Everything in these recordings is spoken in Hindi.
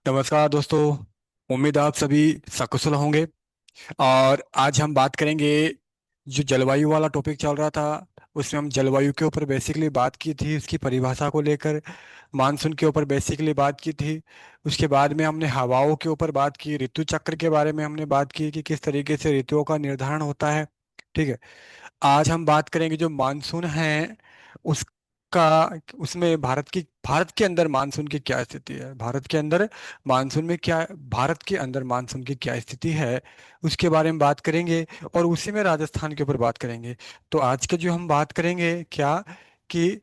नमस्कार दोस्तों। उम्मीद आप सभी सकुशल होंगे। और आज हम बात करेंगे, जो जलवायु वाला टॉपिक चल रहा था उसमें हम जलवायु के ऊपर बेसिकली बात की थी, उसकी परिभाषा को लेकर। मानसून के ऊपर बेसिकली बात की थी। उसके बाद में हमने हवाओं के ऊपर बात की, ऋतु चक्र के बारे में हमने बात की कि किस तरीके से ऋतुओं का निर्धारण होता है। ठीक है। आज हम बात करेंगे जो मानसून है उसका, उसमें भारत के अंदर मानसून की क्या स्थिति है, भारत के अंदर मानसून में क्या, भारत के अंदर मानसून की क्या स्थिति है, उसके बारे में बात करेंगे। और उसी में राजस्थान के ऊपर बात करेंगे। तो आज के जो हम बात करेंगे क्या, कि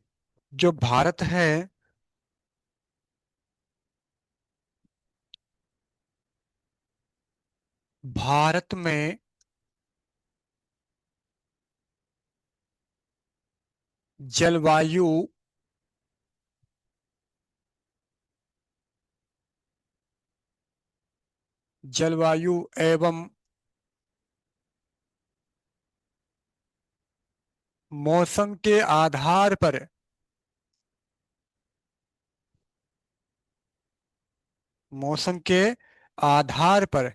जो भारत है, भारत में जलवायु, जलवायु एवं मौसम के आधार पर, मौसम के आधार पर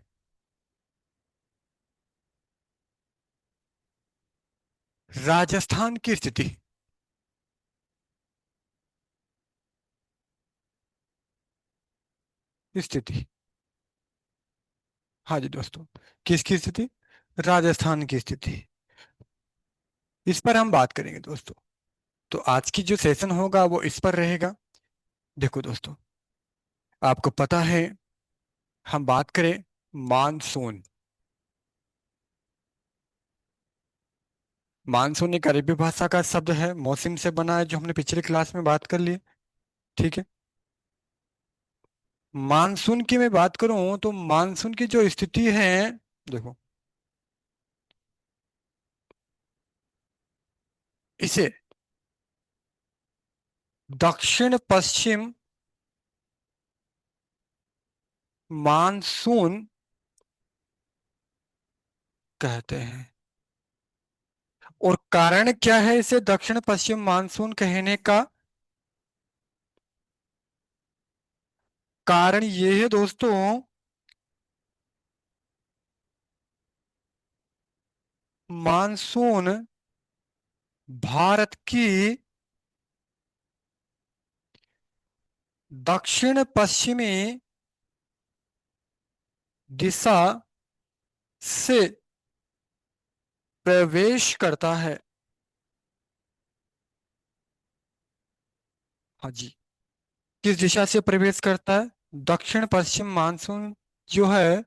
राजस्थान की स्थिति, स्थिति। हाँ जी दोस्तों, किसकी स्थिति? राजस्थान की स्थिति। इस पर हम बात करेंगे दोस्तों। तो आज की जो सेशन होगा वो इस पर रहेगा। देखो दोस्तों, आपको पता है, हम बात करें मानसून। मानसून एक अरबी भाषा का शब्द है, मौसम से बना है, जो हमने पिछले क्लास में बात कर ली। ठीक है। मानसून की मैं बात करूं तो मानसून की जो स्थिति है, देखो, इसे दक्षिण पश्चिम मानसून कहते हैं। और कारण क्या है इसे दक्षिण पश्चिम मानसून कहने का? कारण ये है दोस्तों, मानसून भारत की दक्षिण पश्चिमी दिशा से प्रवेश करता है। हाँ जी। किस दिशा से प्रवेश करता है? दक्षिण पश्चिम मानसून जो है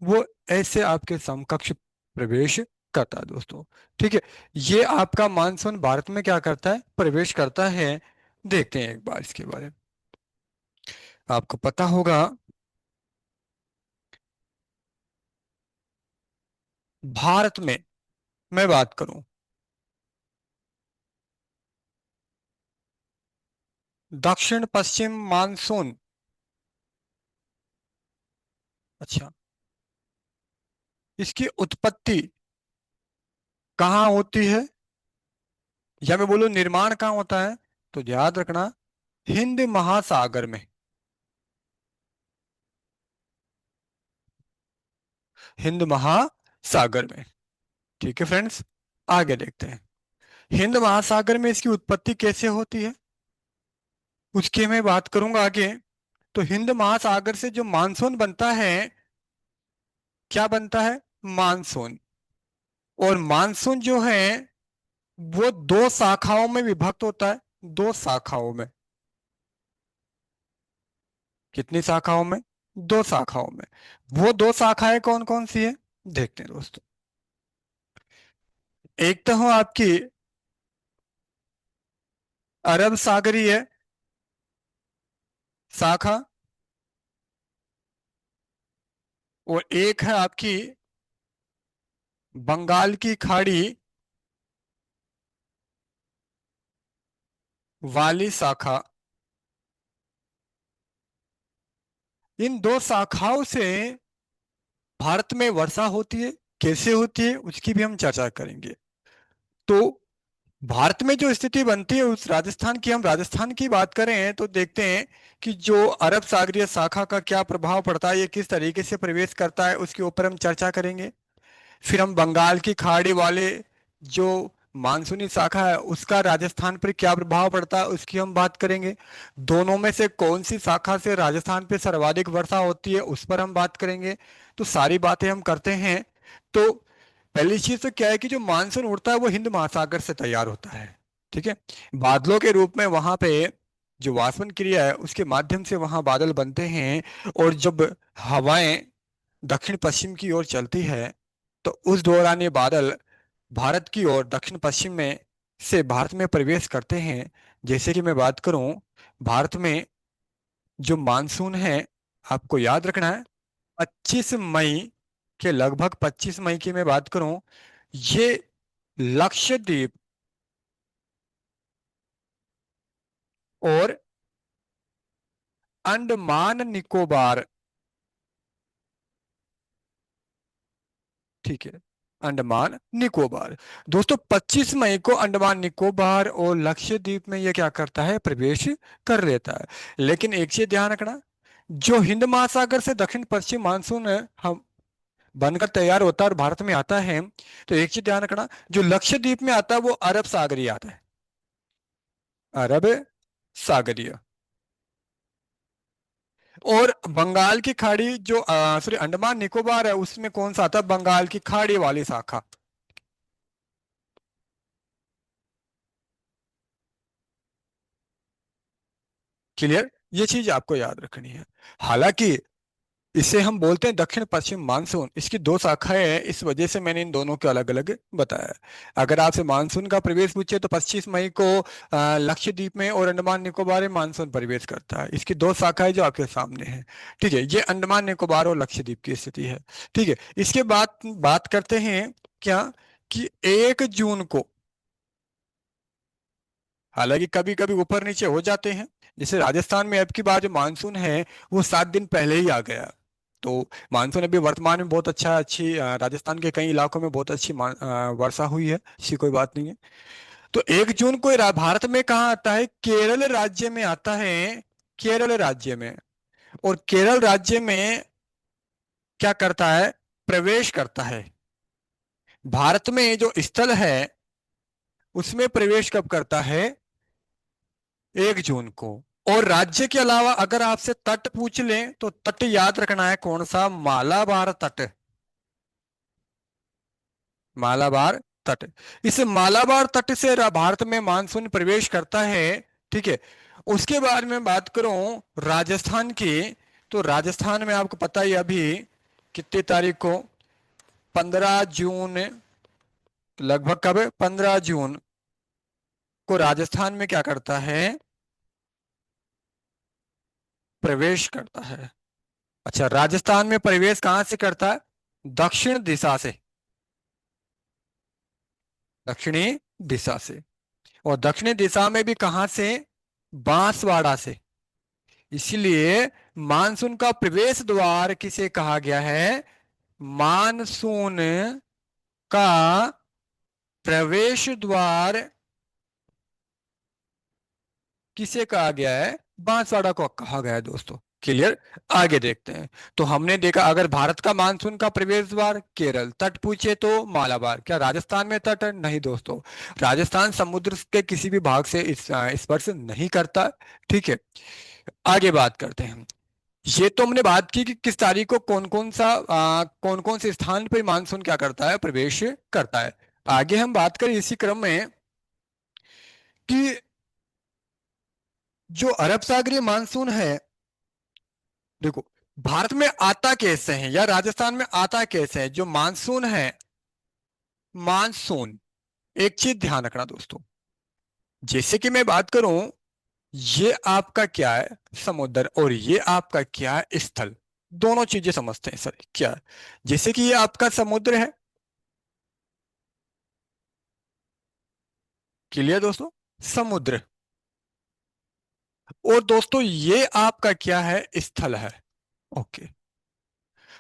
वो ऐसे आपके समकक्ष प्रवेश करता है दोस्तों। ठीक है। ये आपका मानसून भारत में क्या करता है? प्रवेश करता है। देखते हैं एक बार इसके बारे में। आपको पता होगा, भारत में मैं बात करूं, दक्षिण पश्चिम मानसून, अच्छा, इसकी उत्पत्ति कहाँ होती है, या मैं बोलूं निर्माण कहाँ होता है? तो याद रखना, हिंद महासागर में। हिंद महासागर में। ठीक है फ्रेंड्स, आगे देखते हैं। हिंद महासागर में इसकी उत्पत्ति कैसे होती है, उसकी मैं बात करूंगा आगे। तो हिंद महासागर से जो मानसून बनता है, क्या बनता है? मानसून। और मानसून जो है वो दो शाखाओं में विभक्त होता है। दो शाखाओं में। कितनी शाखाओं में? दो शाखाओं में। वो दो शाखाएं कौन कौन सी है, देखते हैं दोस्तों। एक तो हो आपकी अरब सागरीय शाखा, और एक है आपकी बंगाल की खाड़ी वाली शाखा। इन दो शाखाओं से भारत में वर्षा होती है। कैसे होती है उसकी भी हम चर्चा करेंगे। तो भारत में जो स्थिति बनती है उस राजस्थान की, हम राजस्थान की बात करें तो देखते हैं कि जो अरब सागरीय शाखा का क्या प्रभाव पड़ता है, ये किस तरीके से प्रवेश करता है, उसके ऊपर हम चर्चा करेंगे। फिर हम बंगाल की खाड़ी वाले जो मानसूनी शाखा है उसका राजस्थान पर क्या प्रभाव पड़ता है उसकी हम बात करेंगे। दोनों में से कौन सी शाखा से राजस्थान पे सर्वाधिक वर्षा होती है उस पर हम बात करेंगे। तो सारी बातें हम करते हैं। तो पहली चीज तो क्या है कि जो मानसून उड़ता है वो हिंद महासागर से तैयार होता है। ठीक है। बादलों के रूप में वहां पे जो वाष्पन क्रिया है उसके माध्यम से वहां बादल बनते हैं। और जब हवाएं दक्षिण पश्चिम की ओर चलती है तो उस दौरान ये बादल भारत की ओर दक्षिण पश्चिम में से भारत में प्रवेश करते हैं। जैसे कि मैं बात करूं, भारत में जो मानसून है, आपको याद रखना है 25 मई के लगभग, 25 मई की मैं बात करूं, ये लक्षद्वीप और अंडमान निकोबार, ठीक है, अंडमान निकोबार, दोस्तों 25 मई को अंडमान निकोबार और लक्षद्वीप में ये क्या करता है, प्रवेश कर लेता है। लेकिन एक चीज ध्यान रखना, जो हिंद महासागर से दक्षिण पश्चिम मानसून है, हम बनकर तैयार होता है और भारत में आता है, तो एक चीज ध्यान रखना, जो लक्षद्वीप में आता है वो अरब सागरीय आता है, अरब सागरीय। और बंगाल की खाड़ी जो सॉरी अंडमान निकोबार है उसमें कौन सा आता है, बंगाल की खाड़ी वाली शाखा। क्लियर, ये चीज आपको याद रखनी है। हालांकि इसे हम बोलते हैं दक्षिण पश्चिम मानसून, इसकी दो शाखाएं हैं, इस वजह से मैंने इन दोनों को अलग अलग बताया। अगर आपसे मानसून का प्रवेश पूछे तो 25 मई को लक्षद्वीप में और अंडमान निकोबार में मानसून प्रवेश करता है। इसकी दो शाखाएं जो आपके सामने हैं। ठीक है, ये अंडमान निकोबार और लक्षद्वीप की स्थिति है। ठीक है, इसके बाद बात करते हैं क्या, कि 1 जून को, हालांकि कभी कभी ऊपर नीचे हो जाते हैं, जैसे राजस्थान में अब की बार जो मानसून है वो 7 दिन पहले ही आ गया। तो मानसून अभी वर्तमान में बहुत अच्छा, राजस्थान के कई इलाकों में बहुत अच्छी वर्षा हुई है, ऐसी कोई बात नहीं है। तो 1 जून को भारत में कहाँ आता है, केरल राज्य में आता है, केरल राज्य में। और केरल राज्य में क्या करता है, प्रवेश करता है। भारत में जो स्थल है उसमें प्रवेश कब करता है, 1 जून को। और राज्य के अलावा अगर आपसे तट पूछ लें तो तट याद रखना है कौन सा, मालाबार तट, मालाबार तट। इस मालाबार तट से भारत में मानसून प्रवेश करता है। ठीक है। उसके बाद में बात करूं राजस्थान की, तो राजस्थान में आपको पता ही अभी कितनी तारीख को, 15 जून, लगभग कब, 15 जून को राजस्थान में क्या करता है, प्रवेश करता है। अच्छा, राजस्थान में प्रवेश कहां से करता है, दक्षिण दिशा से, दक्षिणी दिशा से। और दक्षिणी दिशा में भी कहां से, बांसवाड़ा से। इसलिए मानसून का प्रवेश द्वार किसे कहा गया है, मानसून का प्रवेश द्वार किसे कहा गया है, बांसवाड़ा को कहा गया है दोस्तों। क्लियर। आगे देखते हैं। तो हमने देखा, अगर भारत का मानसून का प्रवेश द्वार केरल, तट पूछे तो मालाबार, क्या राजस्थान में तट है, नहीं दोस्तों, राजस्थान समुद्र के किसी भी भाग से स्पर्श नहीं करता। ठीक है, आगे बात करते हैं। ये तो हमने बात की कि किस तारीख को कौन कौन से स्थान पर मानसून क्या करता है, प्रवेश करता है। आगे हम बात करें इसी क्रम में कि जो अरब सागरीय मानसून है, देखो, भारत में आता कैसे है या राजस्थान में आता कैसे है जो मानसून है, मानसून, एक चीज ध्यान रखना दोस्तों, जैसे कि मैं बात करूं, ये आपका क्या है, समुद्र, और ये आपका क्या है, स्थल। दोनों चीजें समझते हैं सर क्या है। जैसे कि ये आपका समुद्र है, क्लियर दोस्तों, समुद्र। और दोस्तों ये आपका क्या है, स्थल है। ओके,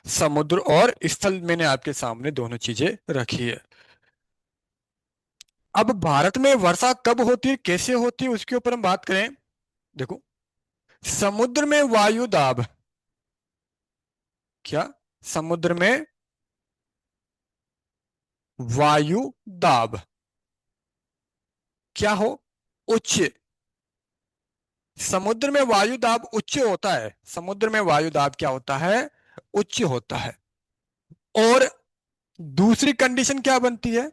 समुद्र और स्थल मैंने आपके सामने दोनों चीजें रखी है। अब भारत में वर्षा कब होती है, कैसे होती है, उसके ऊपर हम बात करें। देखो, समुद्र में वायु दाब, क्या, समुद्र में वायु दाब क्या हो, उच्च। समुद्र में वायु दाब उच्च होता है, समुद्र में वायु दाब क्या होता है, उच्च होता है। और दूसरी कंडीशन क्या बनती है,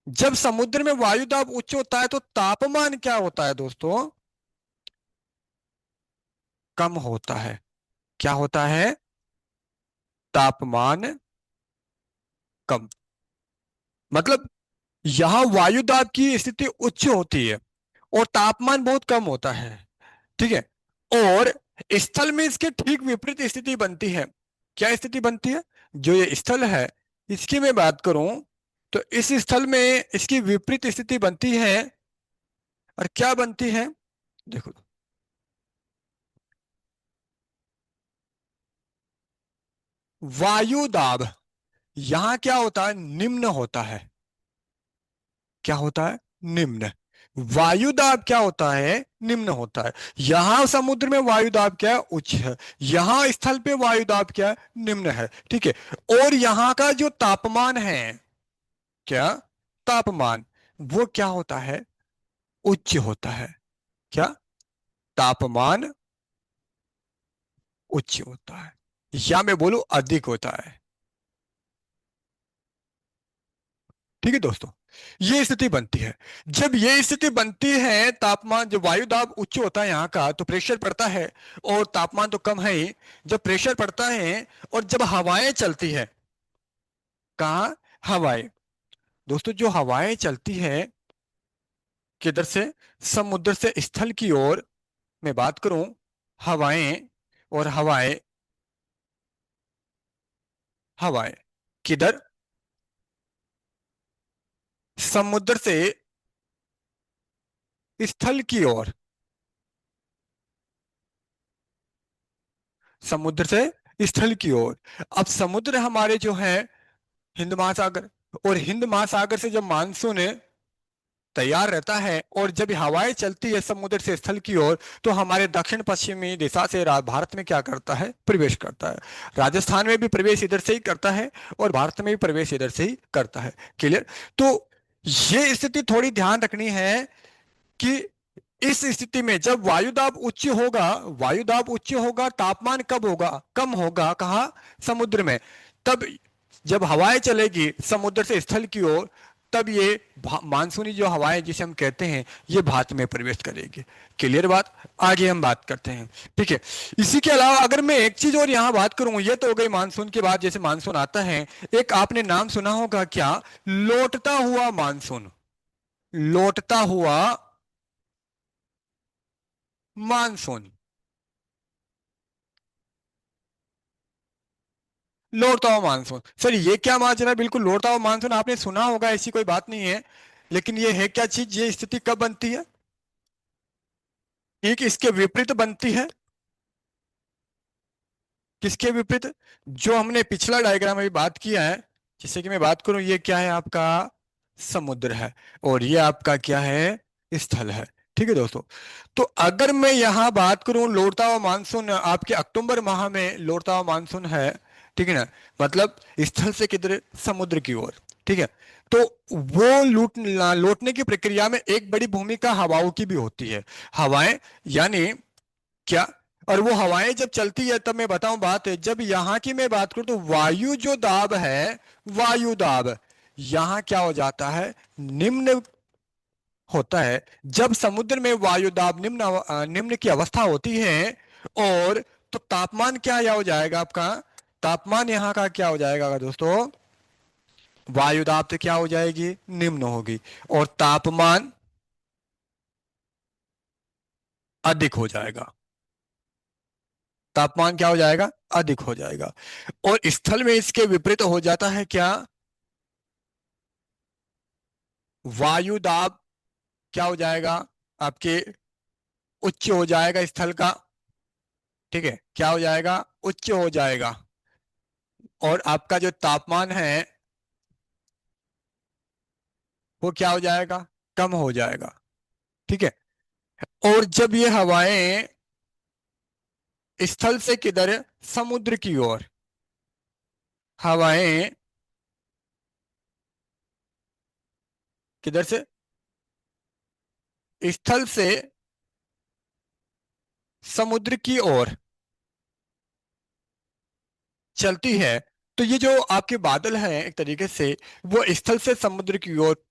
जब समुद्र में वायु दाब उच्च होता है तो तापमान क्या होता है दोस्तों, कम होता है। क्या होता है, तापमान कम। मतलब यहां वायु दाब की स्थिति उच्च होती है और तापमान बहुत कम होता है, ठीक है। और स्थल में इसके ठीक विपरीत स्थिति बनती है। क्या स्थिति बनती है, जो ये स्थल है इसकी मैं बात करूं तो इस स्थल में इसकी विपरीत स्थिति बनती है। और क्या बनती है, देखो, वायु दाब यहां क्या होता है, निम्न होता है। क्या होता है, निम्न। वायु दाब क्या होता है, निम्न होता है। यहां समुद्र में वायु दाब क्या है, उच्च है। यहां स्थल पे वायु दाब क्या है, निम्न है, ठीक है। और यहां का जो तापमान है, क्या, तापमान, वो क्या होता है, उच्च होता है। क्या, तापमान उच्च होता है, या मैं बोलूं अधिक होता है। ठीक है दोस्तों, ये स्थिति बनती है। जब ये स्थिति बनती है, तापमान, जब वायु दाब उच्च होता है यहाँ का तो प्रेशर पड़ता है, और तापमान तो कम है ही। जब प्रेशर पड़ता है और जब हवाएं चलती है, कहाँ, हवाएं, दोस्तों जो हवाएं चलती है किधर से, समुद्र से स्थल की ओर मैं बात करूं, हवाएं, और हवाएं, हवाएं किधर, समुद्र से स्थल की ओर, समुद्र से स्थल की ओर। अब समुद्र हमारे जो है हिंद महासागर, और हिंद महासागर से जब मानसून तैयार रहता है और जब हवाएं चलती है समुद्र से स्थल की ओर, तो हमारे दक्षिण पश्चिमी दिशा से भारत में क्या करता है, प्रवेश करता है। राजस्थान में भी प्रवेश इधर से ही करता है और भारत में भी प्रवेश इधर से ही करता है। क्लियर। तो ये स्थिति थोड़ी ध्यान रखनी है कि इस स्थिति में जब वायुदाब उच्च होगा, वायुदाब उच्च होगा, तापमान कब होगा, कम होगा, कहाँ, समुद्र में। तब जब हवाएं चलेगी समुद्र से स्थल की ओर, तब ये मानसूनी जो हवाएं जिसे हम कहते हैं, ये भारत में प्रवेश करेगी। क्लियर बात, आगे हम बात करते हैं, ठीक है। इसी के अलावा अगर मैं एक चीज और यहाँ बात करूं, ये तो हो गई मानसून के बाद, जैसे मानसून आता है, एक आपने नाम सुना होगा क्या, लौटता हुआ मानसून। लौटता हुआ मानसून, लौटता हुआ मानसून, सर ये क्या माजरा है, बिल्कुल लौटता हुआ मानसून आपने सुना होगा, ऐसी कोई बात नहीं है। लेकिन ये है क्या चीज, ये स्थिति कब बनती है, एक इसके विपरीत बनती है। किसके विपरीत, जो हमने पिछला डायग्राम में भी बात किया है, जैसे कि मैं बात करूं, ये क्या है आपका, समुद्र है, और ये आपका क्या है, स्थल है। ठीक है दोस्तों। तो अगर मैं यहां बात करूं, लौटता हुआ मानसून आपके अक्टूबर माह में लौटता हुआ मानसून है, ठीक है ना। मतलब स्थल से किधर, समुद्र की ओर, ठीक है। तो वो लौटने की प्रक्रिया में एक बड़ी भूमिका हवाओं की भी होती है। हवाएं, यानी क्या, और वो हवाएं जब चलती है, तब मैं बताऊं बात है, जब यहां की मैं बात करूं तो वायु जो दाब है, वायु दाब यहां क्या हो जाता है, निम्न होता है। जब समुद्र में वायु दाब निम्न निम्न की अवस्था होती है, और तो तापमान क्या या हो जाएगा आपका, तापमान यहाँ का क्या हो जाएगा दोस्तों, वायु दाब तो क्या हो जाएगी, निम्न होगी, और तापमान अधिक हो जाएगा। तापमान क्या हो जाएगा, अधिक हो जाएगा। और स्थल में इसके विपरीत हो जाता है क्या, वायु दाब क्या हो जाएगा आपके, उच्च हो जाएगा स्थल का, ठीक है, क्या हो जाएगा, उच्च हो जाएगा। और आपका जो तापमान है, वो क्या हो जाएगा, कम हो जाएगा। ठीक है। और जब ये हवाएं स्थल से किधर, समुद्र की ओर, हवाएं किधर से, स्थल से समुद्र की ओर चलती है, तो ये जो आपके बादल हैं एक तरीके से वो स्थल से समुद्र की ओर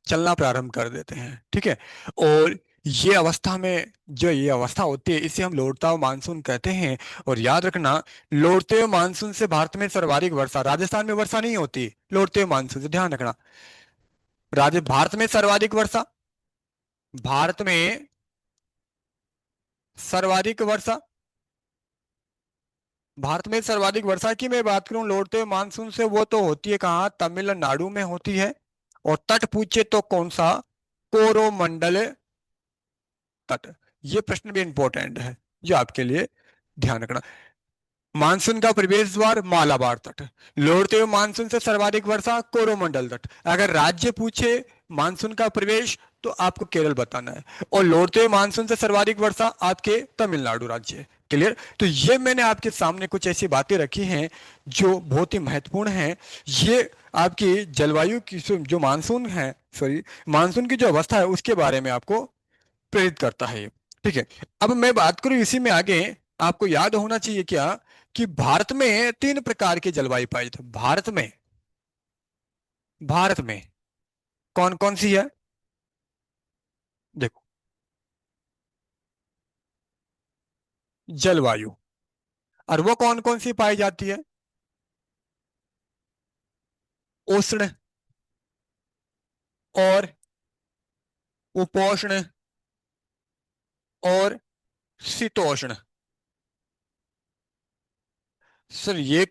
चलना प्रारंभ कर देते हैं। ठीक है। और ये अवस्था में, जो ये अवस्था होती है इसे हम लौटता हुआ मानसून कहते हैं। और याद रखना, लौटते हुए मानसून से भारत में सर्वाधिक वर्षा, राजस्थान में वर्षा नहीं होती, लौटते हुए मानसून से, ध्यान रखना। भारत में सर्वाधिक वर्षा, भारत में सर्वाधिक वर्षा, भारत में सर्वाधिक वर्षा की मैं बात करूं लौटते हुए मानसून से, वो तो होती है कहाँ, तमिलनाडु में होती है। और तट पूछे तो कौन सा, कोरोमंडल तट। ये प्रश्न भी इंपॉर्टेंट है, जो आपके लिए ध्यान रखना। मानसून का प्रवेश द्वार मालाबार तट, लौटते हुए मानसून से सर्वाधिक वर्षा कोरोमंडल तट। अगर राज्य पूछे मानसून का प्रवेश तो आपको केरल बताना है, और लौटते हुए मानसून से सर्वाधिक वर्षा आपके तमिलनाडु राज्य। क्लियर। तो ये मैंने आपके सामने कुछ ऐसी बातें रखी हैं जो बहुत ही महत्वपूर्ण हैं। ये आपकी जलवायु की जो मानसून है, सॉरी, मानसून की जो अवस्था है उसके बारे में आपको प्रेरित करता है ये। ठीक है। अब मैं बात करूं इसी में आगे, आपको याद होना चाहिए क्या कि भारत में तीन प्रकार की जलवायु पाई जाती है। भारत में कौन कौन सी है, देखो, जलवायु, और वो कौन कौन सी पाई जाती है, उष्ण और उपोष्ण और शीतोष्ण। सर ये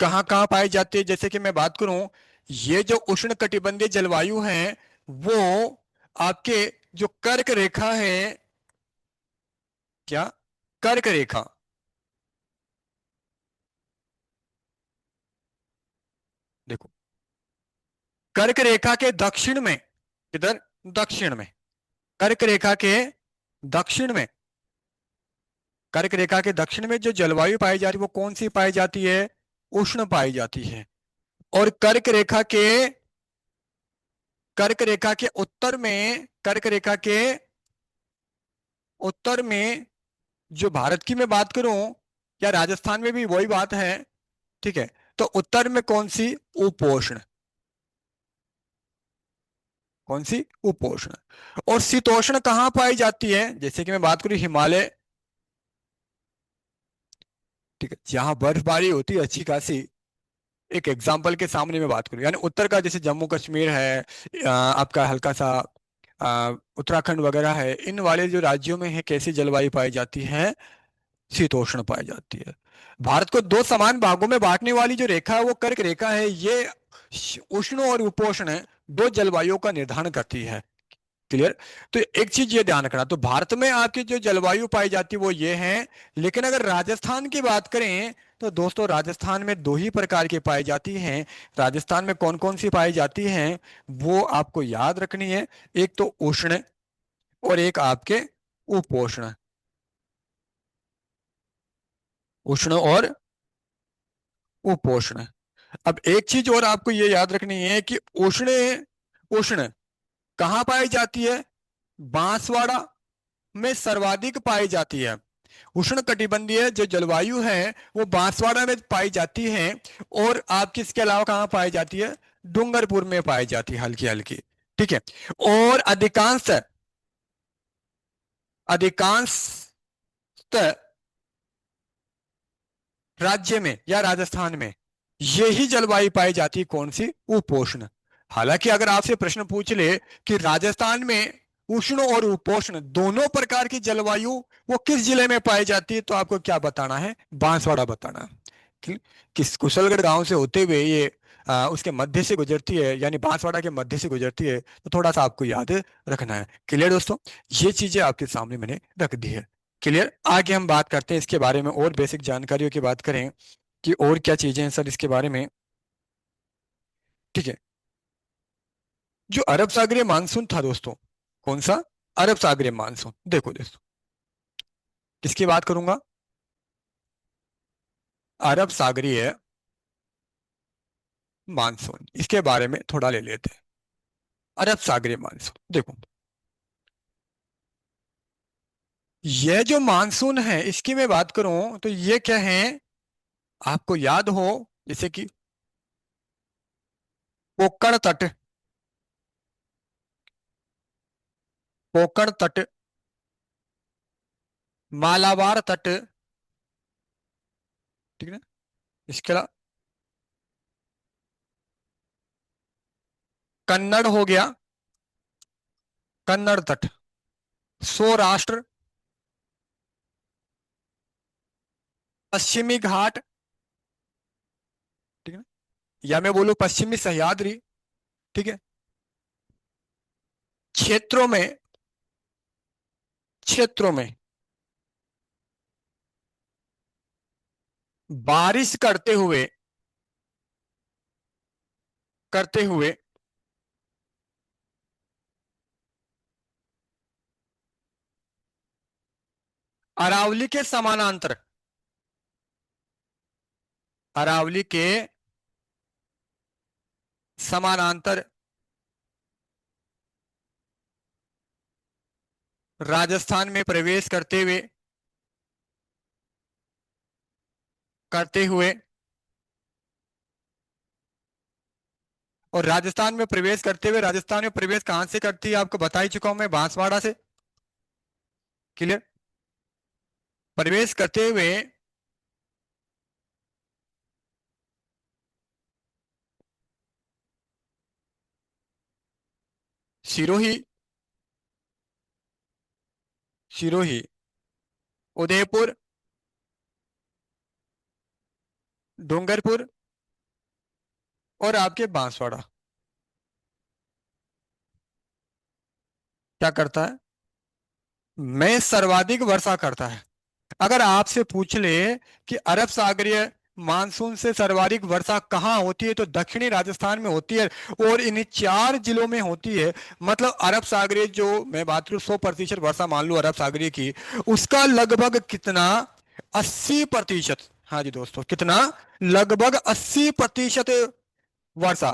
कहाँ कहाँ पाई जाती है, जैसे कि मैं बात करूं, ये जो उष्ण कटिबंधीय जलवायु है वो आपके जो कर्क रेखा है, क्या, कर्क रेखा, देखो, कर्क रेखा के दक्षिण में, किधर, दक्षिण में, कर्क रेखा के दक्षिण में, कर्क रेखा के दक्षिण में जो जलवायु पाई जाती है वो कौन सी पाई जाती है, उष्ण पाई जाती है। और कर्क रेखा के उत्तर में, कर्क रेखा के उत्तर में जो भारत की मैं बात करूं, या राजस्थान में भी वही बात है। ठीक है। तो उत्तर में कौन सी, उपोष्ण, कौन सी, उपोष्ण। और शीतोष्ण कहाँ पाई जाती है, जैसे कि मैं बात करूं हिमालय, ठीक है, जहां बर्फबारी होती है अच्छी खासी। एक एग्जाम्पल के सामने मैं बात करूं, यानी उत्तर का जैसे जम्मू कश्मीर है, आपका हल्का सा उत्तराखंड वगैरह है, इन वाले जो राज्यों में है कैसी जलवायु पाई जाती है, शीतोष्ण पाई जाती है। भारत को दो समान भागों में बांटने वाली जो रेखा है वो कर्क रेखा है, ये उष्ण और उपोष्ण दो जलवायु का निर्धारण करती है। क्लियर। तो एक चीज ये ध्यान रखना, तो भारत में आपकी जो जलवायु पाई जाती है वो ये है। लेकिन अगर राजस्थान की बात करें तो दोस्तों राजस्थान में दो ही प्रकार की पाई जाती हैं। राजस्थान में कौन कौन सी पाई जाती हैं वो आपको याद रखनी है। एक तो उष्ण, और एक आपके उपोष्ण, उष्ण और उपोष्ण। अब एक चीज और आपको ये याद रखनी है कि उष्ण, उष्ण कहाँ पाई जाती है, बांसवाड़ा में सर्वाधिक पाई जाती है। उष्ण कटिबंधीय जो जलवायु है वो बांसवाड़ा में पाई जाती है। और आपकी इसके अलावा कहाँ पाई जाती है, डूंगरपुर में पाई जाती है हल्की हल्की। ठीक है। और अधिकांश, अधिकांश राज्य में या राजस्थान में यही जलवायु पाई जाती है, कौन सी, उपोष्ण। हालांकि अगर आपसे प्रश्न पूछ ले कि राजस्थान में उष्ण और उपोष्ण दोनों प्रकार की जलवायु वो किस जिले में पाई जाती है, तो आपको क्या बताना है, बांसवाड़ा बताना है। किस कुशलगढ़ गांव से होते हुए ये उसके मध्य से गुजरती है, यानी बांसवाड़ा के मध्य से गुजरती है, तो थोड़ा सा आपको याद रखना है। क्लियर दोस्तों, ये चीजें आपके सामने मैंने रख दी है। क्लियर। आगे हम बात करते हैं इसके बारे में, और बेसिक जानकारियों की बात करें कि और क्या चीजें हैं सर इसके बारे में। ठीक है। जो अरब सागरीय मानसून था दोस्तों, कौन सा? अरब सागरीय मानसून। देखो दोस्तों, किसकी बात करूंगा? अरब सागरीय मानसून, इसके बारे में थोड़ा ले लेते हैं। अरब सागरीय मानसून देखो, यह जो मानसून है इसकी मैं बात करूं तो ये क्या है, आपको याद हो, जैसे कि कोकण तट, कोकण तट, मालाबार तट, ठीक है ना? इसके अलावा कन्नड़ हो गया, कन्नड़ तट, सौराष्ट्र, पश्चिमी घाट, ठीक है ना? या मैं बोलूं पश्चिमी सह्याद्री, ठीक है? क्षेत्रों में, क्षेत्रों में बारिश करते हुए अरावली के समानांतर, अरावली के समानांतर राजस्थान में प्रवेश करते हुए और राजस्थान में प्रवेश करते हुए, राजस्थान में प्रवेश कहां से करती है आपको बता ही चुका हूं मैं, बांसवाड़ा से। क्लियर? प्रवेश करते हुए सिरोही, सिरोही, उदयपुर, डूंगरपुर और आपके बांसवाड़ा, क्या करता है? में सर्वाधिक वर्षा करता है। अगर आपसे पूछ ले कि अरब सागरीय मानसून से सर्वाधिक वर्षा कहाँ होती है, तो दक्षिणी राजस्थान में होती है और इन 4 जिलों में होती है। मतलब अरब सागरीय जो मैं बात करूं 100% वर्षा मान लूं अरब सागरीय की, उसका लगभग कितना, 80%। हाँ जी दोस्तों, कितना? लगभग 80% वर्षा।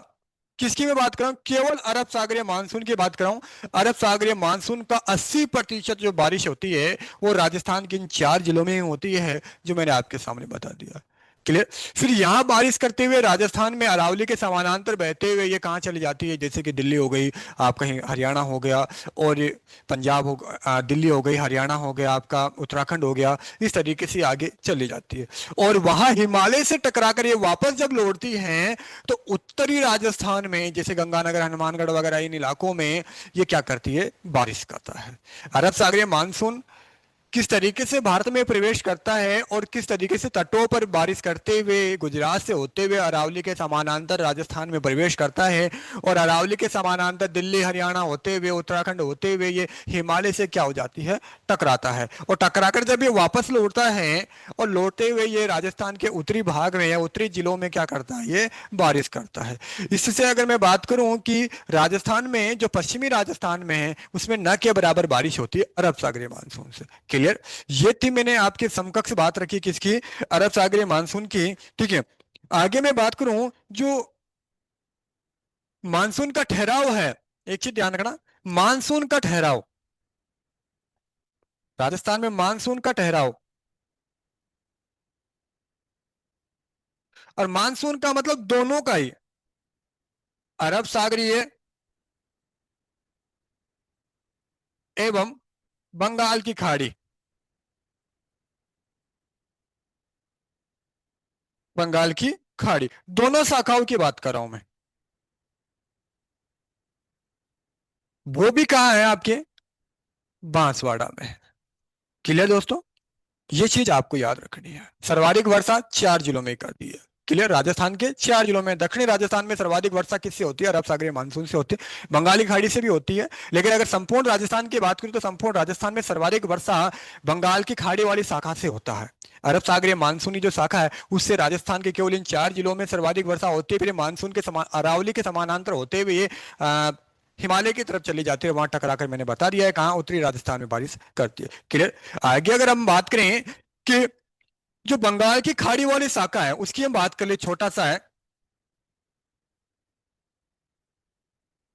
किसकी मैं बात कर रहा हूं? केवल अरब सागरीय मानसून की बात कर रहा हूं। अरब सागरीय मानसून का 80% जो बारिश होती है वो राजस्थान के इन 4 जिलों में ही होती है, जो मैंने आपके सामने बता दिया। क्लियर? फिर यहाँ बारिश करते हुए राजस्थान में अरावली के समानांतर बहते हुए ये कहाँ चली जाती है, जैसे कि दिल्ली हो गई, आप कहीं हरियाणा हो गया, और ये पंजाब हो, दिल्ली हो गई, हरियाणा हो गया, आपका उत्तराखंड हो गया, इस तरीके से आगे चली जाती है। और वहां हिमालय से टकरा कर ये वापस जब लौटती हैं तो उत्तरी राजस्थान में जैसे गंगानगर, हनुमानगढ़ वगैरह इन इलाकों में ये क्या करती है, बारिश करता है। अरब सागरीय मानसून किस तरीके से भारत में प्रवेश करता है और किस तरीके से तटों पर बारिश करते हुए गुजरात से होते हुए अरावली के समानांतर राजस्थान में प्रवेश करता है, और अरावली के समानांतर दिल्ली हरियाणा होते हुए, उत्तराखंड होते हुए ये हिमालय से क्या हो जाती है, टकराता है। और टकराकर जब ये वापस लौटता है और लौटते हुए ये राजस्थान के उत्तरी भाग में या उत्तरी जिलों में क्या करता है, ये बारिश करता है। इससे अगर मैं बात करूं कि राजस्थान में जो पश्चिमी राजस्थान में है उसमें न के बराबर बारिश होती है अरब सागरीय मानसून से। क्लियर? ये थी मैंने आपके समकक्ष बात रखी किसकी, अरब सागरीय मानसून की। ठीक है, आगे मैं बात करूं जो मानसून का ठहराव है, एक चीज ध्यान रखना, मानसून का ठहराव, राजस्थान में मानसून का ठहराव, और मानसून का मतलब दोनों का ही, अरब सागरीय एवं बंगाल की खाड़ी, बंगाल की खाड़ी, दोनों शाखाओं की बात कर रहा हूं मैं। वो भी कहाँ है आपके, बांसवाड़ा में। क्लियर दोस्तों? ये चीज आपको याद रखनी है। सर्वाधिक वर्षा 4 जिलों में करती है। क्लियर? राजस्थान के 4 जिलों में, दक्षिणी राजस्थान में सर्वाधिक वर्षा किससे होती है, अरब सागरीय मानसून से होती है, बंगाली खाड़ी से भी होती है। लेकिन अगर संपूर्ण राजस्थान की बात करूं तो संपूर्ण राजस्थान में सर्वाधिक वर्षा बंगाल की खाड़ी वाली शाखा से होता है। अरब सागरीय मानसूनी जो शाखा है उससे राजस्थान के केवल इन 4 जिलों में सर्वाधिक वर्षा होती है। फिर मानसून के समान अरावली के समानांतर होते हुए ये हिमालय की तरफ चली जाती है, वहां टकरा कर मैंने बता दिया है कहाँ उत्तरी राजस्थान में बारिश करती है। क्लियर। आगे अगर हम बात करें कि जो बंगाल की खाड़ी वाली शाखा है उसकी हम बात कर ले, छोटा सा है,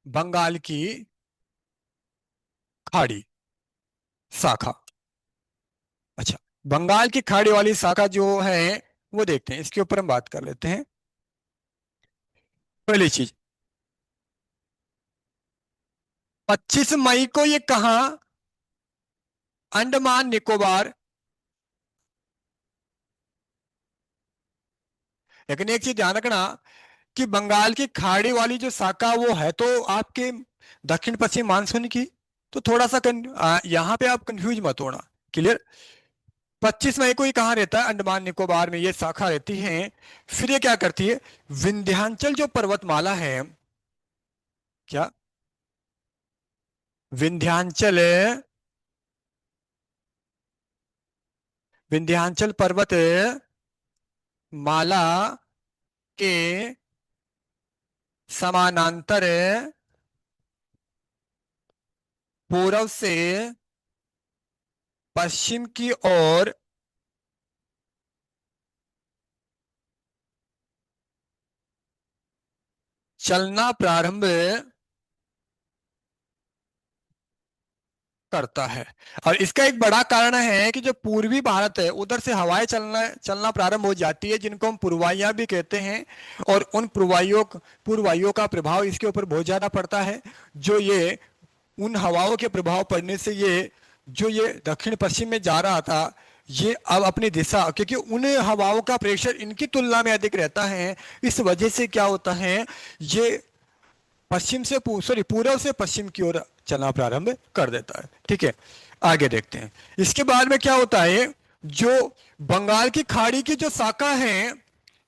बंगाल की खाड़ी शाखा। अच्छा, बंगाल की खाड़ी वाली शाखा जो है वो देखते हैं, इसके ऊपर हम बात कर लेते हैं। पहली चीज, 25 मई को ये कहाँ, अंडमान निकोबार। लेकिन एक चीज ध्यान रखना कि बंगाल की खाड़ी वाली जो शाखा वो है तो आपके दक्षिण पश्चिम मानसून की, तो थोड़ा सा यहाँ पे आप कंफ्यूज मत होना। क्लियर। 25 मई को ये कहाँ रहता है, अंडमान निकोबार में ये शाखा रहती है। फिर ये क्या करती है, विंध्याचल जो पर्वतमाला है, क्या, विंध्याचल, विंध्याचल पर्वत माला के समानांतर पूर्व से पश्चिम की ओर चलना प्रारंभ करता है। और इसका एक बड़ा कारण है कि जो पूर्वी भारत है उधर से हवाएं चलना चलना प्रारंभ हो जाती है, जिनको हम पूर्वाइयां भी कहते हैं। और उन पूर्वाइयों का प्रभाव इसके ऊपर बहुत ज्यादा पड़ता है। जो ये उन हवाओं के प्रभाव पड़ने से ये जो ये दक्षिण पश्चिम में जा रहा था, ये अब अपनी दिशा, क्योंकि उन हवाओं का प्रेशर इनकी तुलना में अधिक रहता है, इस वजह से क्या होता है, ये पश्चिम से सॉरी पूर्व से पश्चिम की ओर चलना प्रारंभ कर देता है। ठीक है, आगे देखते हैं। इसके बाद में क्या होता है, जो बंगाल की खाड़ी की जो शाखा है,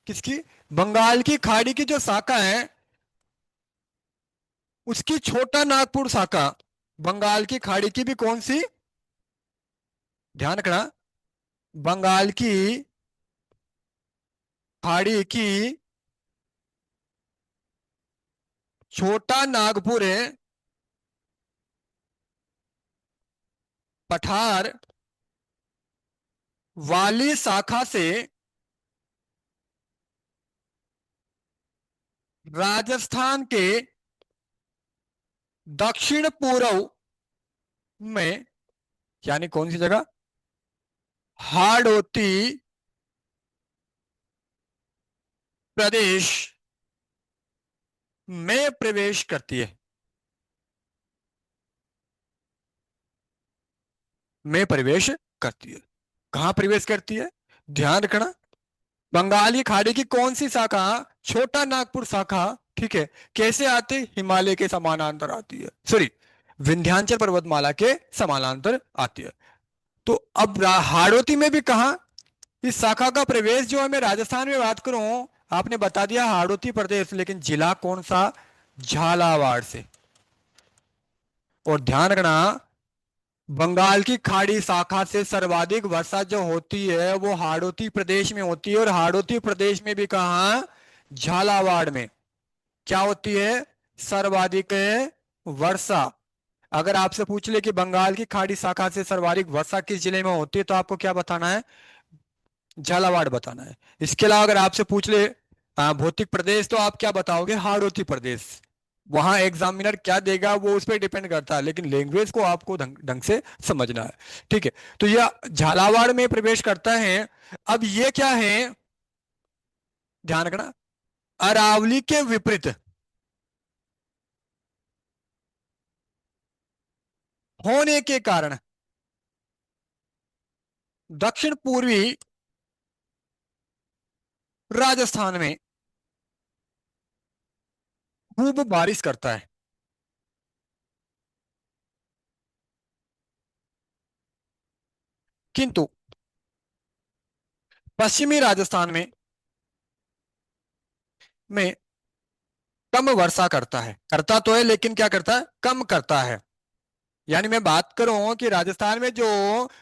किसकी, बंगाल की खाड़ी की जो शाखा है उसकी छोटा नागपुर शाखा, बंगाल की खाड़ी की भी कौन सी, ध्यान रखना, बंगाल की खाड़ी की छोटा नागपुर पठार वाली शाखा से राजस्थान के दक्षिण पूर्व में, यानी कौन सी जगह, हाड़ौती प्रदेश में प्रवेश करती है, में प्रवेश करती है। कहां प्रवेश करती है, ध्यान रखना, बंगाली खाड़ी की कौन सी शाखा, छोटा नागपुर शाखा। ठीक है, कैसे आती, हिमालय के समानांतर आती है, सॉरी विंध्याचल पर्वतमाला के समानांतर आती है। तो अब हाड़ौती में भी कहा, इस शाखा का प्रवेश जो है, मैं राजस्थान में बात करूं, आपने बता दिया हाड़ौती प्रदेश, लेकिन जिला कौन सा, झालावाड़ से। और ध्यान रखना, बंगाल की खाड़ी शाखा से सर्वाधिक वर्षा जो होती है वो हाड़ौती प्रदेश में होती है, और हाड़ौती प्रदेश में भी कहा, झालावाड़ में क्या होती है, सर्वाधिक वर्षा। अगर आपसे पूछ ले कि बंगाल की खाड़ी शाखा से सर्वाधिक वर्षा किस जिले में होती है, तो आपको क्या बताना है, झालावाड़ बताना है। इसके अलावा अगर आपसे पूछ ले भौतिक प्रदेश, तो आप क्या बताओगे, हाड़ौती प्रदेश। वहां एग्जामिनर क्या देगा वो उस पर डिपेंड करता है, लेकिन लैंग्वेज को आपको ढंग से समझना है। ठीक है, तो यह झालावाड़ में प्रवेश करता है। अब ये क्या है, ध्यान रखना, अरावली के विपरीत होने के कारण दक्षिण पूर्वी राजस्थान में खूब बारिश करता है। किंतु पश्चिमी राजस्थान में कम वर्षा करता है, करता तो है लेकिन क्या करता है, कम करता है। यानी मैं बात करूं कि राजस्थान में जो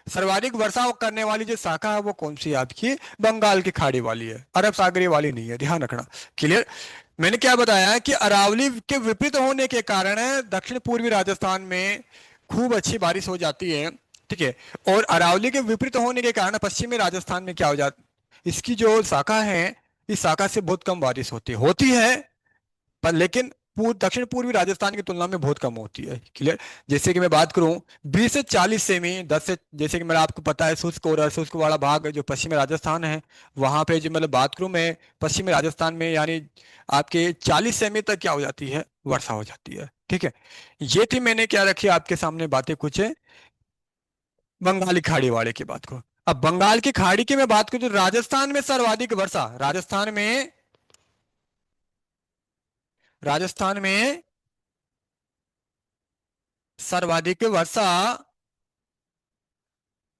सर्वाधिक वर्षा करने वाली जो शाखा है वो कौन सी है आपकी, बंगाल की खाड़ी वाली है, अरब सागरीय वाली नहीं है, ध्यान रखना। क्लियर। मैंने क्या बताया कि अरावली के विपरीत होने के कारण दक्षिण पूर्वी राजस्थान में खूब अच्छी बारिश हो जाती है। ठीक है। और अरावली के विपरीत होने के कारण पश्चिमी राजस्थान में क्या हो जाता, इसकी जो शाखा है, इस शाखा से बहुत कम बारिश होती है पर लेकिन दक्षिण पूर्वी राजस्थान की तुलना में बहुत कम होती है। क्लियर। जैसे कि मैं बात करूं 20 से 40 सेमी, 10 से, जैसे कि मेरा आपको पता है शुष्क और अशुष्क वाला भाग जो पश्चिमी राजस्थान है, वहां पे जो मतलब बात करूं मैं पश्चिमी राजस्थान में, यानी आपके 40 सेमी तक क्या हो जाती है, वर्षा हो जाती है। ठीक है। ये थी मैंने क्या रखी आपके सामने बातें कुछ बंगाली खाड़ी वाले की बात को। अब बंगाल की खाड़ी की मैं बात करूं तो राजस्थान में सर्वाधिक वर्षा, राजस्थान में सर्वाधिक वर्षा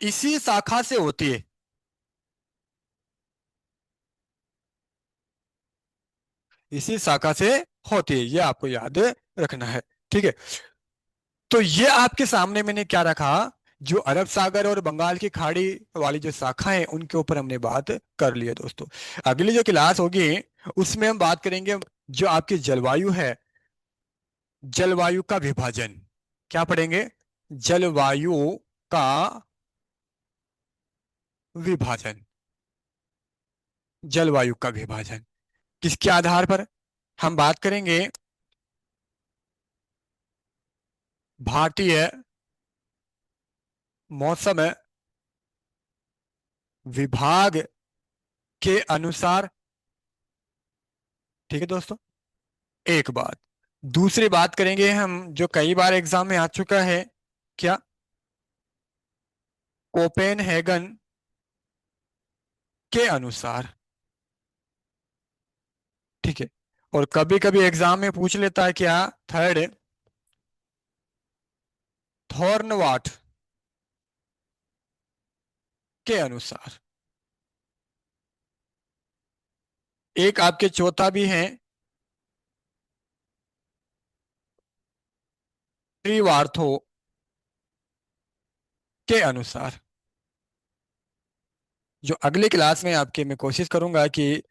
इसी शाखा से होती है। इसी शाखा से होती है, ये आपको याद रखना है। ठीक है। तो ये आपके सामने मैंने क्या रखा, जो अरब सागर और बंगाल की खाड़ी वाली जो शाखा है उनके ऊपर हमने बात कर ली है दोस्तों। अगली जो क्लास होगी उसमें हम बात करेंगे जो आपकी जलवायु है, जलवायु का विभाजन। क्या पढ़ेंगे? जलवायु का विभाजन। जलवायु का विभाजन किसके आधार पर? हम बात करेंगे भारतीय मौसम विभाग के अनुसार। ठीक है दोस्तों, एक बात। दूसरी बात करेंगे हम जो कई बार एग्जाम में आ चुका है, क्या? कोपेनहेगन के अनुसार। ठीक है। और कभी कभी एग्जाम में पूछ लेता है क्या, थर्ड, थॉर्नवाट के अनुसार। एक आपके चौथा भी है, त्रिवार्थो के अनुसार। जो अगली क्लास में आपके मैं कोशिश करूंगा कि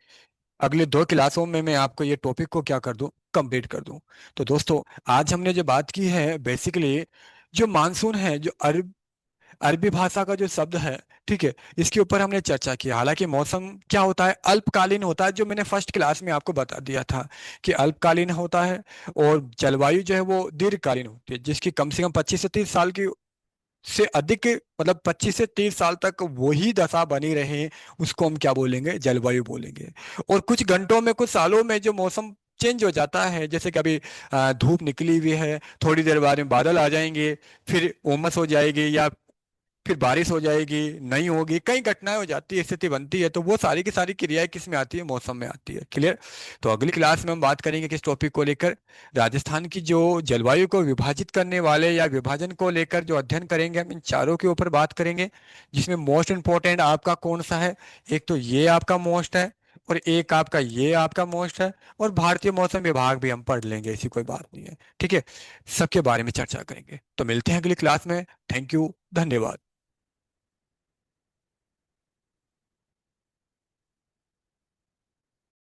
अगले 2 क्लासों में मैं आपको ये टॉपिक को क्या कर दूं, कंप्लीट कर दूं। तो दोस्तों, आज हमने जो बात की है बेसिकली जो मानसून है, जो अरबी भाषा का जो शब्द है, ठीक है, इसके ऊपर हमने चर्चा की। हालांकि मौसम क्या होता है, अल्पकालीन होता है, जो मैंने फर्स्ट क्लास में आपको बता दिया था कि अल्पकालीन होता है। और जलवायु जो है वो दीर्घकालीन होती है, जिसकी कम से कम 25 से 30 साल की से अधिक, मतलब 25 से 30 साल तक वही दशा बनी रहे, उसको हम क्या बोलेंगे, जलवायु बोलेंगे। और कुछ घंटों में, कुछ सालों में जो मौसम चेंज हो जाता है, जैसे कभी धूप निकली हुई है, थोड़ी देर बाद में बादल आ जाएंगे, फिर उमस हो जाएगी, या फिर बारिश हो जाएगी, नहीं होगी, कई घटनाएं हो जाती है, स्थिति बनती है, तो वो सारी की सारी क्रियाएं किस में आती है, मौसम में आती है। क्लियर। तो अगली क्लास में हम बात करेंगे किस टॉपिक को लेकर, राजस्थान की जो जलवायु को विभाजित करने वाले या विभाजन को लेकर जो अध्ययन करेंगे, हम इन चारों के ऊपर बात करेंगे, जिसमें मोस्ट इंपॉर्टेंट आपका कौन सा है। एक तो ये आपका मोस्ट है, और एक आपका ये आपका मोस्ट है, और भारतीय मौसम विभाग भी हम पढ़ लेंगे, ऐसी कोई बात नहीं है। ठीक है। सबके बारे में चर्चा करेंगे। तो मिलते हैं अगली क्लास में। थैंक यू, धन्यवाद।